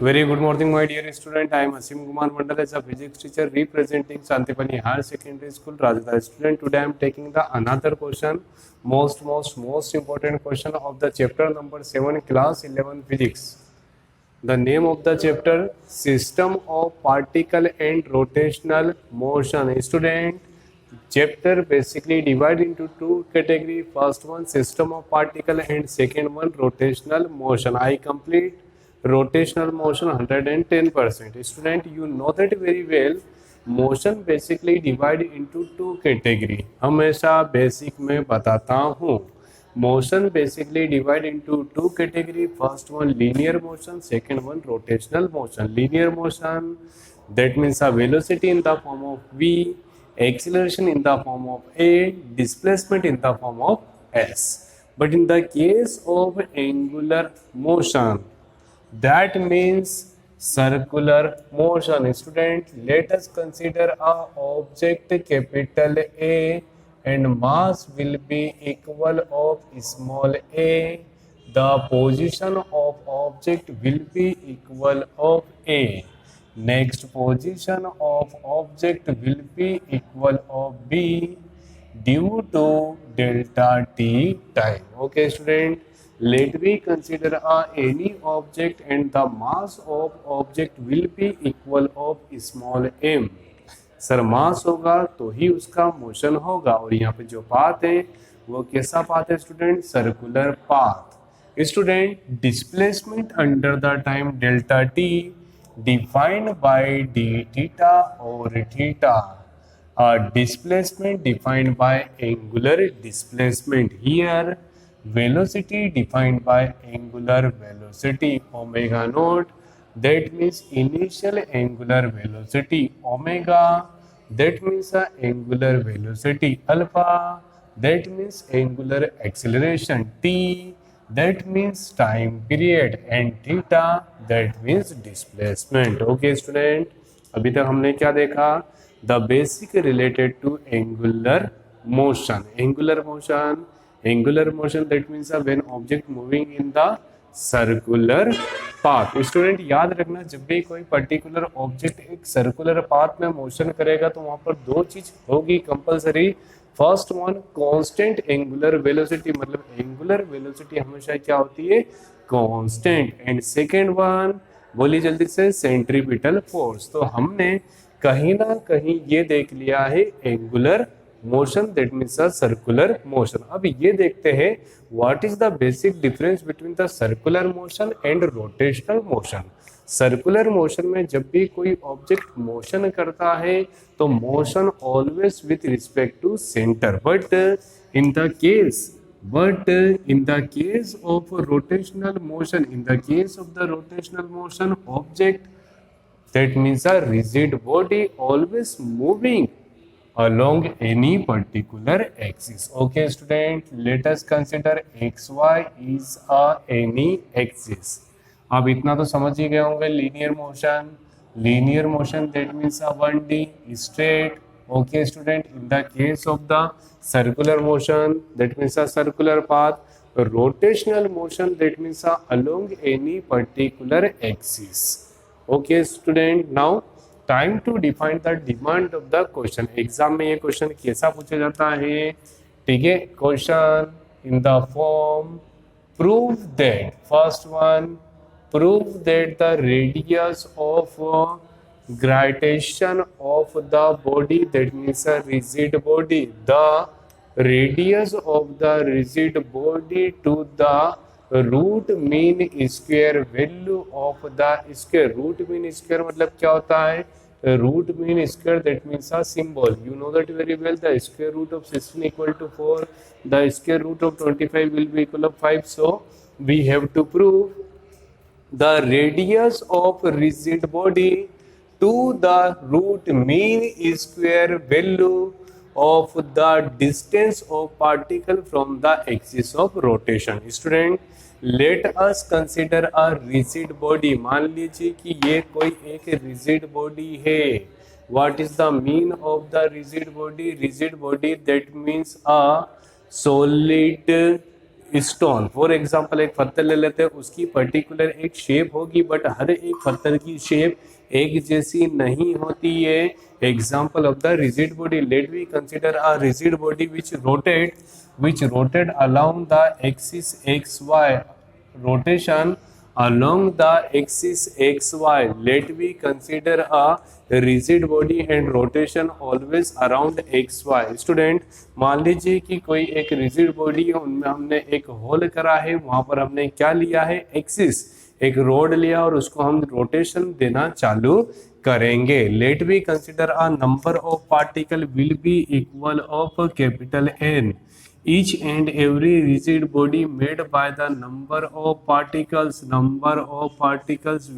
Very good morning, my dear student. I am Asim Kumar Mandal as a physics teacher representing Santipani Higher Secondary School, Rajasthan. Student, today I am taking the another question, most important question of the chapter number 7, class 11 physics. The name of the chapter, System of Particle and Rotational Motion. Student, chapter basically divided into two categories. First one, system of particle, and second one, rotational motion. I complete rotational motion 110%. Student, you know that very well. Motion basically divide into two category, हमेशा basic में बताता हूँ. Motion basically divide into two category. First one linear motion, second one rotational motion. Linear motion, that means a velocity in the form of v, acceleration in the form of a, displacement in the form of s. But in the case of angular motion, that means circular motion. Student, let us consider a object capital A and mass will be equal of small a. The position of object will be equal of a. Next position of object will be equal of b due to delta t time. Okay, student, let me consider any object and the mass of object will be equal of small m. Sir mass होगा तो ही उसका motion होगा, और यहाँ पे जो path है वो कैसा पाथ है student? Circular path. Student, displacement under the time delta T defined by d theta or theta. Displacement defined by angular displacement. Here velocity defined by angular velocity omega naught, that means initial angular velocity omega, that means angular velocity alpha, that means angular acceleration t, that means time period, and theta, that means displacement. Okay student, अभी तक हमने क्या देखा? The basic related to angular motion. Angular motion, that means when object moving in the circular path. Student, याद रखना, जब भी कोई पर्टिकुलर ऑब्जेक्ट एक सर्कुलर पाथ में मोशन करेगा तो वहां पर दो चीज होगी compulsory. First one, constant angular velocity, मतलब एंगुलर वेलोसिटी हमेशा क्या होती है? कांस्टेंट. एंड सेकेंड वन, बोली जल्दी से, सेंट्रीपिटल फोर्स. तो हमने कहीं ना कहीं ये देख लिया है angular motion, that means a circular motion. अब ये देखते हैं what is the basic difference between the circular motion and rotational motion. Circular motion में जब भी कोई ऑब्जेक्ट मोशन करता है तो motion always with respect to centre, but in the case of rotational motion, object, that means a rigid body always moving along any particular axis. Okay student, let us consider xy is any axis. अब इतना तो समझ ही गए होंगे. Linear motion that means a 1D straight. Okay student, in the case of the circular motion, that means a circular path. Rotational motion, that means along any particular axis. Okay student, now time to define the demand of the question. Exam में ये question कैसा पूछा जाता है? ठीक है, question in the form prove that, first one, prove that the radius of gravitation of the body, that means a rigid body, the radius of the rigid body to the root mean square value of the square. Root mean square मतलब क्या होता है? Root mean square, that means a symbol. You know that very well. The square root of 16 equal to 4, the square root of 25 will be equal of 5. So we have to prove the radius of rigid body to the root mean square value of the distance of particle from the axis of rotation. Student, let us consider a rigid body. मान लीजिए कि ये कोई एक rigid body है. What is the mean of the rigid body? Rigid body, that means a solid stone, for example एक पत्थर ले लेते हैं, उसकी पर्टिकुलर एक शेप होगी, बट हर एक पत्थर की शेप एक जैसी नहीं होती है। Example of the rigid body, let we consider a rigid body which rotate along the axis xy, rotation along the axis xy. Let we consider a rigid body and rotation always around xy. Student, मान लीजिए कि कोई एक rigid body है, उनमें हमने एक whole करा है, वहां पर हमने क्या लिया है, एक्सिस, एक रोड लिया और उसको हम रोटेशन देना चालू करेंगे। Let we consider a number of particle will be equal of capital N. Each and every rigid body made by the number of particles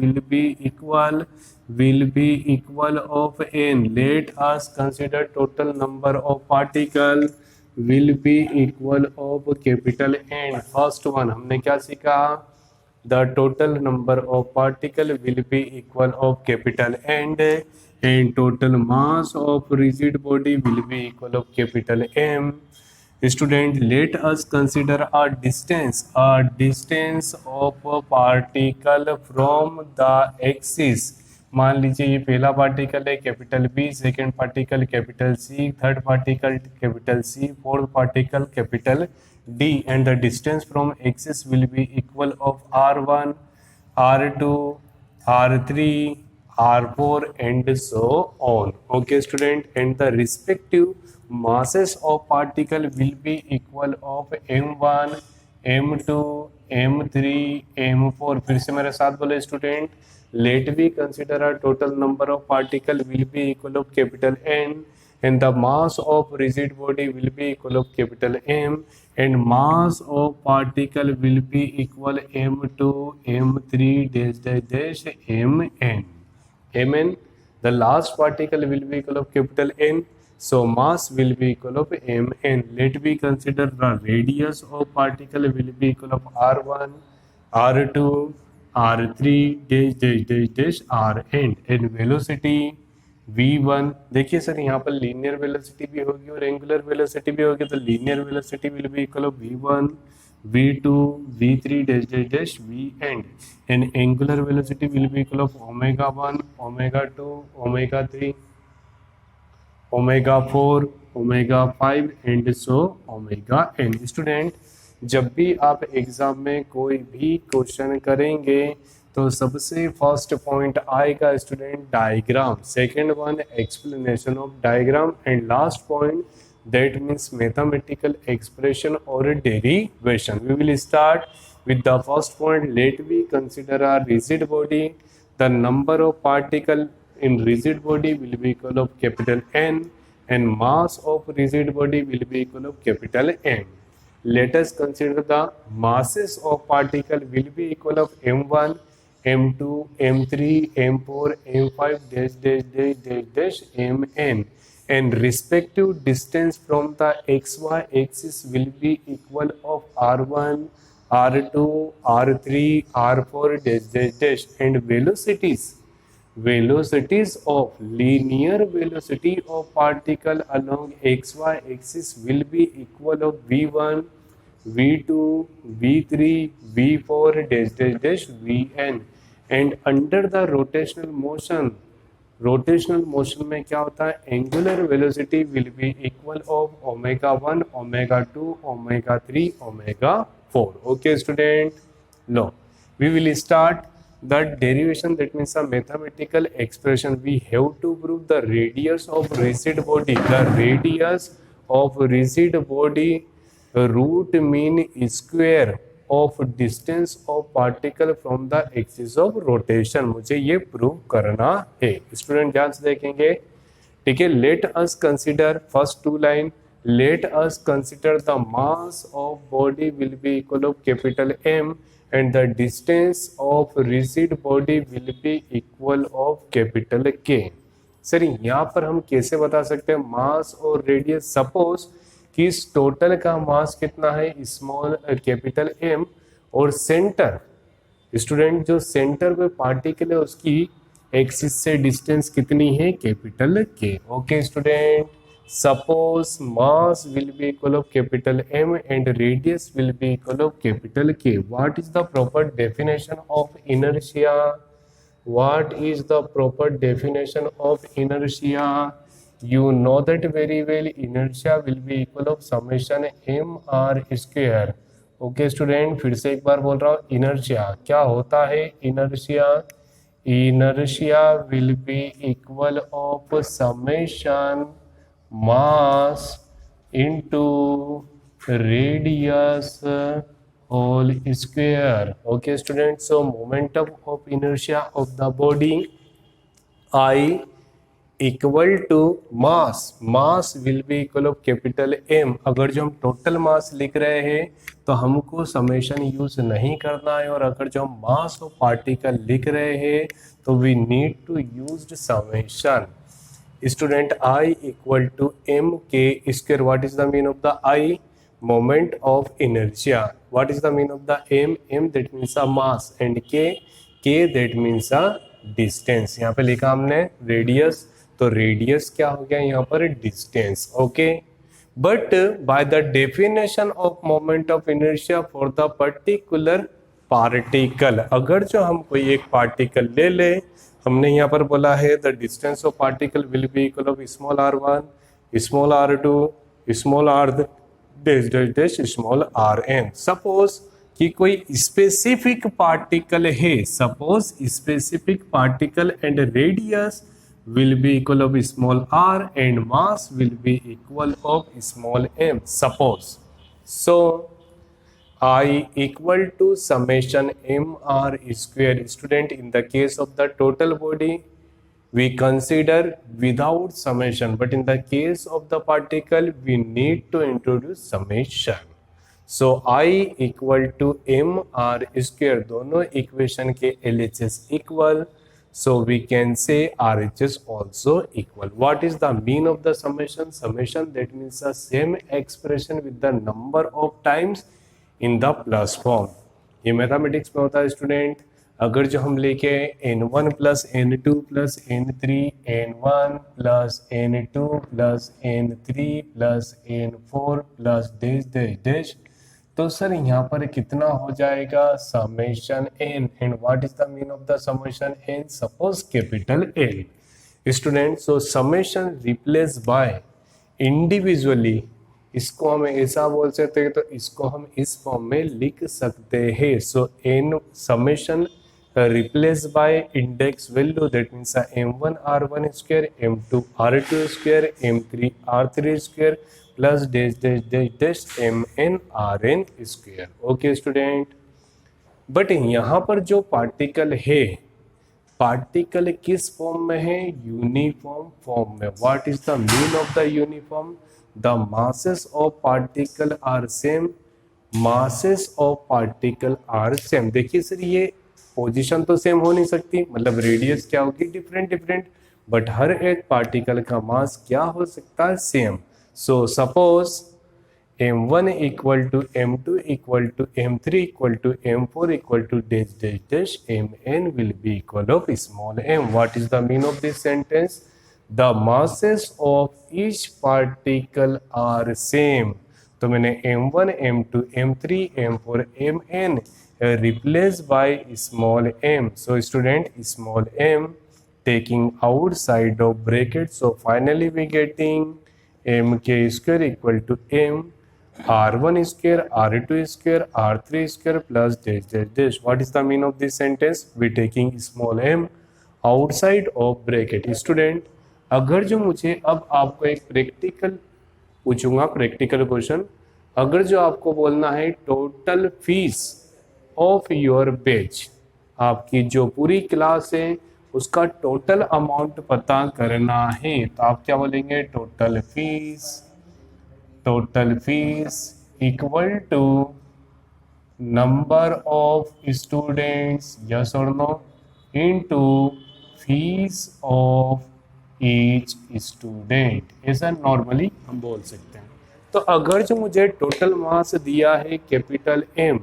will be equal of n. Let us consider total number of particle will be equal of capital N. First one हमने क्या सीखा, the total number of particle will be equal of capital N, and total mass of rigid body will be equal of capital M. Student, let us consider a distance of a particle from the axis. मान लीजिए ये पहला particle है capital B, second particle capital C, third particle capital C, fourth particle capital D, and the distance from axis will be equal of R1, R2, R3, R4 and so on. Okay student, and the respective masses of particle will be equal of m1, m2, m3, m4. फिर से मेरे साथ बोले student, let we consider a total number of particle will be equal of capital N, and the mass of rigid body will be equal of capital M, and mass of particle will be equal m2, m3 dash dash dash mn. The last particle will be equal of capital N. So mass will be equal of mn. Let we consider the radius of particle will be equal of r1, r2, r3 dash dash dash dash rn, and velocity v1. देखिए sir यहाँ पर linear velocity भी होगी और angular velocity भी होगी, तो linear velocity will be equal of v1, v2, v3 dash dash dash v end, and angular velocity will be equal of omega 1, omega 2, omega 3, omega 4, omega 5 and so omega n. Student, जब भी आप exam में कोई भी question करेंगे तो सबसे first point आएगा student diagram, second one explanation of diagram, and last point that means mathematical expression और derivation. We will start with the first point. Let we consider a rigid body. The number of particle in rigid body will be equal of capital N, and mass of rigid body will be equal of capital M. Let us consider the masses of particle will be equal of M1, M2, M3, M4, M5 dash dash dash dash dash Mn, and respective distance from the xy axis will be equal of R1, R2, R3, R4 dash dash dash, and velocities of linear velocity of particle along xy axis will be equal of v1, v2, v3, v4 dash dash dash vn, and under the rotational motion में क्या होता है, angular velocity will be equal of omega 1, omega 2, omega 3, omega 4. Okay student, no, we will start the derivation, that means a mathematical expression. We have to prove the radius of rigid body. The radius of rigid body root mean square of distance of particle from the axis of rotation. मुझे ये prove करना है. Student ध्यान से देखेंगे, ठीक है. Let us consider first two line. Let us consider the mass of body will be equal of capital M, and the distance of rigid body will be equal of capital K. Sir यहाँ पर हम कैसे बता सकते हैं मास और radius? Suppose कि इस टोटल का मास कितना है, स्मॉल कैपिटल M, और सेंटर, स्टूडेंट जो सेंटर पे पार्टिकल है उसकी एक्सिस से डिस्टेंस कितनी है, capital K. Okay student, Suppose mass will be equal of capital M and radius will be equal of capital K. What is the proper definition of inertia? What is the proper definition of inertia? You know that very well. Inertia will be equal of summation m r square. Okay student, फिर से एक बार बोल रहा हूँ, inertia क्या होता है? Inertia, inertia will be equal of summation mass into radius whole square. Okay students, so momentum of inertia of the body I equal to mass, mass will be equal of capital M. अगर जो हम total mass लिख रहे हैं तो हमको summation use नहीं करना है, और अगर जो हम मास ऑफ पार्टिकल लिख रहे हैं तो we need to use summation. Student, I equal to mk square. What is the mean of the I? Moment of inertia. What is the mean of the m? M that means a mass, and k that means a distance. यहाँ पे लिखा हमने radius, तो radius क्या हो गया यहाँ पर? Distance. Okay, but by the definition of moment of inertia for the particular particle, अगर जो हम कोई एक पार्टिकल ले ले, हमने यहाँ पर बोला है the distance of particle will be equal of small r1, small r2, small r dash dash dash small rn. Suppose कि कोई स्पेसिफिक पार्टिकल है, suppose specific particle and radius will be equal of small r and mass will be equal of small m. Suppose, so I equal to summation mr square. Student, in the case of the total body we consider without summation, but in the case of the particle we need to introduce summation. So I equal to mr square, दोनों equation के LHS equal, so we can say RHS also equal. What is the mean of the summation? Summation, that means the same expression with the number of times in the plus form. ये mathematics में होता है student. अगर जो हम लेके n1 plus n2 plus n3, n1 plus n2 plus n3 plus n4 plus dash dash dash, तो sir यहाँ पर कितना हो जाएगा? Summation n. And what is the mean of the summation n? Suppose capital L. Student, so summation replace by individually, इसको हम ऐसा बोल सकते हैं, तो इसको हम इस फॉर्म में लिख सकते हैं. सो n summation replace by index value, that means m1 r1 square, m2 r2 square, m3 r3 square plus dash dash dash dash mn rn square. Okay student, but यहाँ पर जो पार्टिकल है, पार्टिकल किस form में है? Uniform form में. What is the mean of the uniform? The masses of particle are same, masses of particle are same. देखिए sir, ये पोजीशन तो सेम हो नहीं सकती, मतलब रेडियस क्या होगी? डिफरेंट डिफरेंट, बट हर एक पार्टिकल का मास क्या हो सकता है? Same. So suppose m1 equal to m2 equal to m3 equal to m4 equal to dash dash dash, mn will be equal of small m. What is the mean of this sentence? The masses of each particle are same. तो मैंने m1, m2, m3, m4, mn replaced by small m. So student, small m taking outside of bracket. So finally we getting mk square equal to m r1 square, r2 square, r3 square plus dash dash dash. What is the mean of this sentence? We taking small m outside of bracket. Student, अगर जो मुझे अब आपको एक practical पूछूंगा, practical question, अगर जो आपको बोलना है total fees of your batch, आपकी जो पूरी क्लास है उसका टोटल अमाउंट पता करना है, तो आप क्या बोलेंगे? Total fees equal to number of students, yes और no, into fees of each student. ऐसा नॉर्मली हम बोल सकते हैं. तो अगर जो मुझे टोटल मास दिया है capital M,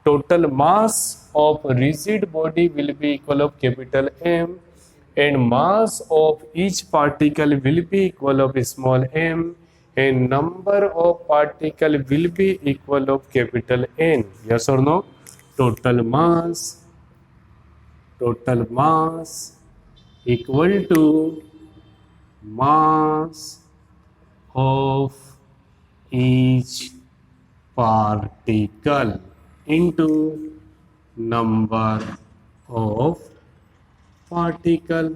total mass of rigid body will be equal of capital M and mass of each particle will be equal of small m and number of particle will be equal of capital N. Yes or no? Total mass equal to mass of each particle into number of particle.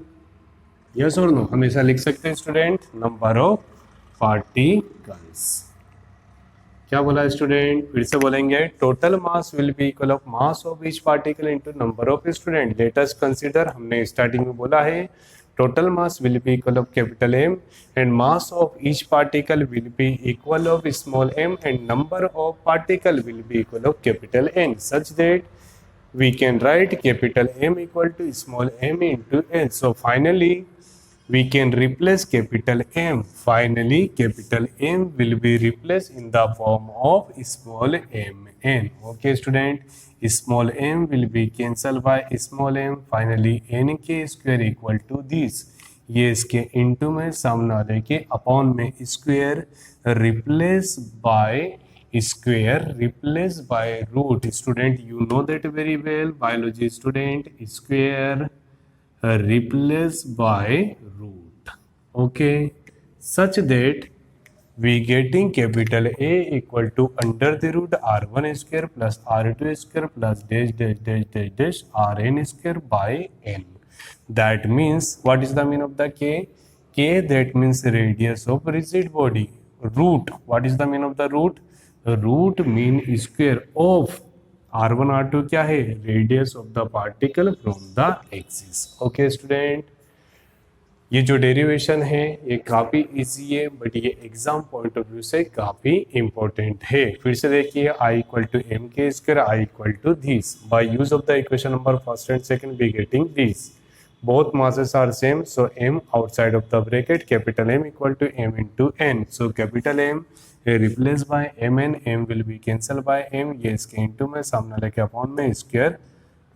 Yes और no हमेशा लिख सकते हैं student, number of particles. क्या बोला student, फिर से बोलेंगे. Total mass will be equal of mass of each particle into number of student. Let us consider, हमने स्टार्टिंग में बोला है total mass will be equal of capital M and mass of each particle will be equal of small m and number of particle will be equal of capital N, such that we can write capital M equal to small m into N. So finally we can replace capital M. Finally capital M will be replaced in the form of small m n. Okay student, small m will be cancelled by small m. Finally n के square equal to this. ये इसके into में सामने वाले के upon में square replace by root. Student you know that very well, biology student. Square replace by root. Okay, such that we getting capital A equal to under the root r1 square plus r2 square plus dash dash dash dash dash rn square by n. That means what is the mean of the k? K, that means radius of rigid body. Root, what is the mean of the root? Root mean square of r1 r2 क्या है, radius of the particle from the axis. Okay student, ये जो derivation है ये काफ़ी easy है but ये exam point of view से काफ़ी इंपॉर्टेंट है. फिर से देखिए, I equal to M K square, I equal to this. By use of the equation number first and second we getting this. both masses are same, so m outside of the bracket, capital M equal to m into n. So capital M replaced by mn, m will be cancelled by m. ये इसके into में सामने लेके upon में square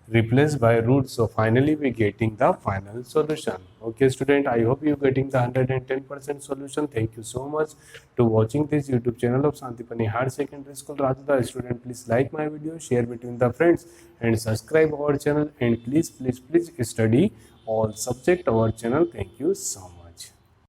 replaced by root. So finally we getting the final solution. Okay student, I hope you getting the 110% solution. Thank you so much to watching this YouTube channel of Santipani Higher Secondary School Rajda. Student, please like my video, share between the friends and subscribe our channel, and please study all subject our channel. Thank you so much.